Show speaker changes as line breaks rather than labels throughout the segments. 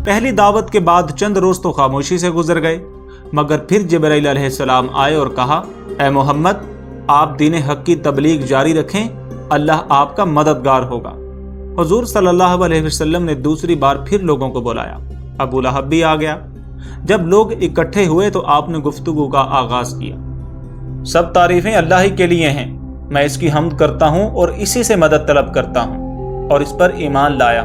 पहली दावत के बाद चंद रोज तो खामोशी से गुजर गए, मगर फिर जिब्राइल अलैहिस्सलाम आए और कहा, ए मोहम्मद, आप दीन हक की तबलीग जारी रखें, अल्लाह आपका मददगार होगा। हुजूर सल्लल्लाहु अलैहि वसल्लम ने दूसरी बार फिर लोगों को बुलाया। अबू लहब भी आ गया। जब लोग इकट्ठे हुए तो आपने गुफ्तगू का आगाज किया। सब तारीफें अल्लाह ही के लिए हैं, मैं इसकी हम्द करता हूँ और इसी से मदद तलब करता हूँ और इस पर ईमान लाया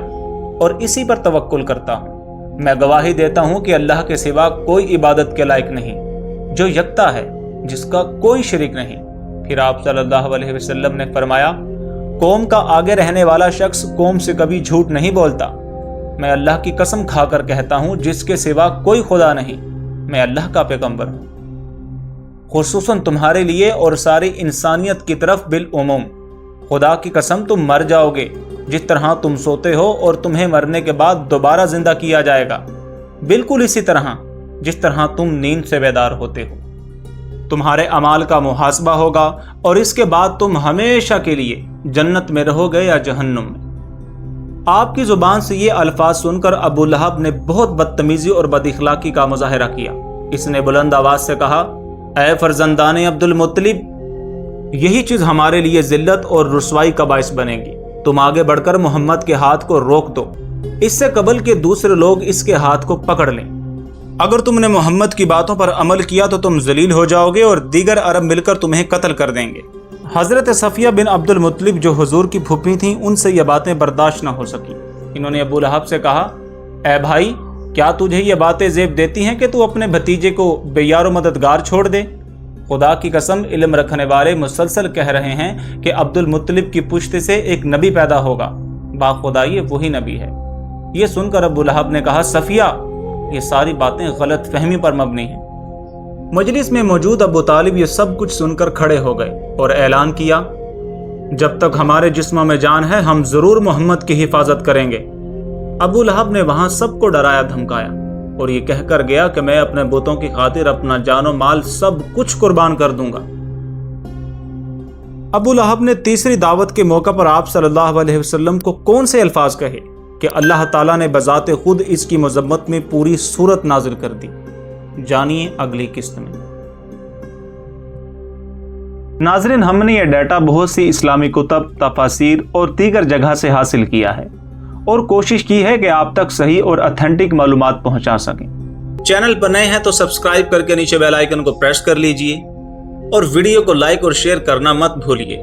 और इसी पर तवक्कुल करता हूँ। मैं गवाही देता हूँ कि अल्लाह के सिवा कोई इबादत के लायक नहीं, जो यकता है, जिसका कोई शरीक नहीं। फिर आप सल्लल्लाहु अलैहि वसल्लम ने फरमाया, कौम का आगे रहने वाला शख्स कौम से कभी झूठ नहीं बोलता। मैं अल्लाह की कसम खाकर कहता हूँ जिसके सिवा कोई खुदा नहीं, मैं अल्लाह का पैगंबर हूँ, खुसूसन तुम्हारे लिए और सारी इंसानियत की तरफ बिल उमूम। खुदा की कसम तुम मर जाओगे जिस तरह तुम सोते हो और तुम्हें मरने के बाद दोबारा जिंदा किया जाएगा, बिल्कुल इसी तरह जिस तरह तुम नींद से बेदार होते हो। तुम्हारे अमाल का मुहासबा होगा और इसके बाद तुम हमेशा के लिए जन्नत में रहोगे या जहन्नुम में। आपकी जुबान से ये अल्फाज सुनकर अबू लहब ने बहुत बदतमीजी और बदइखलाकी का मुजाहिरा किया। इसने बुलंद आवाज से कहा, ऐ फरजंदाने अब्दुल मुत्तलिब, यही चीज हमारे लिए जिल्लत और रुसवाई का बाइस बनेगी। तुम आगे बढ़कर मोहम्मद के हाथ को रोक दो, इससे कबल के दूसरे लोग इसके हाथ को पकड़ लें। अगर तुमने मोहम्मद की बातों पर अमल किया तो तुम जलील हो जाओगे और दीगर अरब मिलकर तुम्हें कत्ल कर देंगे। हजरत सफिया बिन अब्दुल मुत्तलिब जो हुजूर की फूफी थीं, उनसे ये बातें बर्दाश्त न हो सकी। इन्होंने अबू लहब से कहा, ए भाई, क्या तुझे ये बातें ज़ेब देती हैं कि तू अपने भतीजे को बेयारो मददगार छोड़ दे? खुदा की कसम, इल्म रखने वाले मुसलसल कह रहे हैं कि अब्दुल मुत्तलिब की पुश्त से एक नबी पैदा होगा, बाखुदा ये वही नबी है। ये सुनकर अबू लहब ने कहा, सफिया, ये सारी बातें गलत फहमी पर मबनी हैं। मजलिस में मौजूद अबू तालिब ये सब कुछ सुनकर खड़े हो गए और ऐलान किया, जब तक हमारे जिस्म में जान है हम जरूर मोहम्मद की हिफाजत करेंगे। अबू लहब ने वहां सबको डराया धमकाया और ये कहकर गया कि मैं अपने बुतों की खातिर अपना जानो माल सब कुछ कुर्बान कर दूंगा। अबू लहब ने तीसरी दावत के मौका पर आप सल्लल्लाहु अलैहि वसल्लम को कौन से अल्फाज कहे कि अल्लाह ताला ने बजाते खुद इसकी मजम्मत में पूरी सूरत नाजिल कर दी। जानिए अगली किस्त में। नाज़रीन, हमने ये डाटा बहुत सी इस्लामी कुतब, तफासीर और दीगर जगह से हासिल किया है और कोशिश की है कि आप तक सही और ऑथेंटिक मालूमात पहुंचा सकें। चैनल पर नए हैं तो सब्सक्राइब करके नीचे बेल आइकन को प्रेस कर लीजिए और वीडियो को लाइक और शेयर करना मत भूलिए।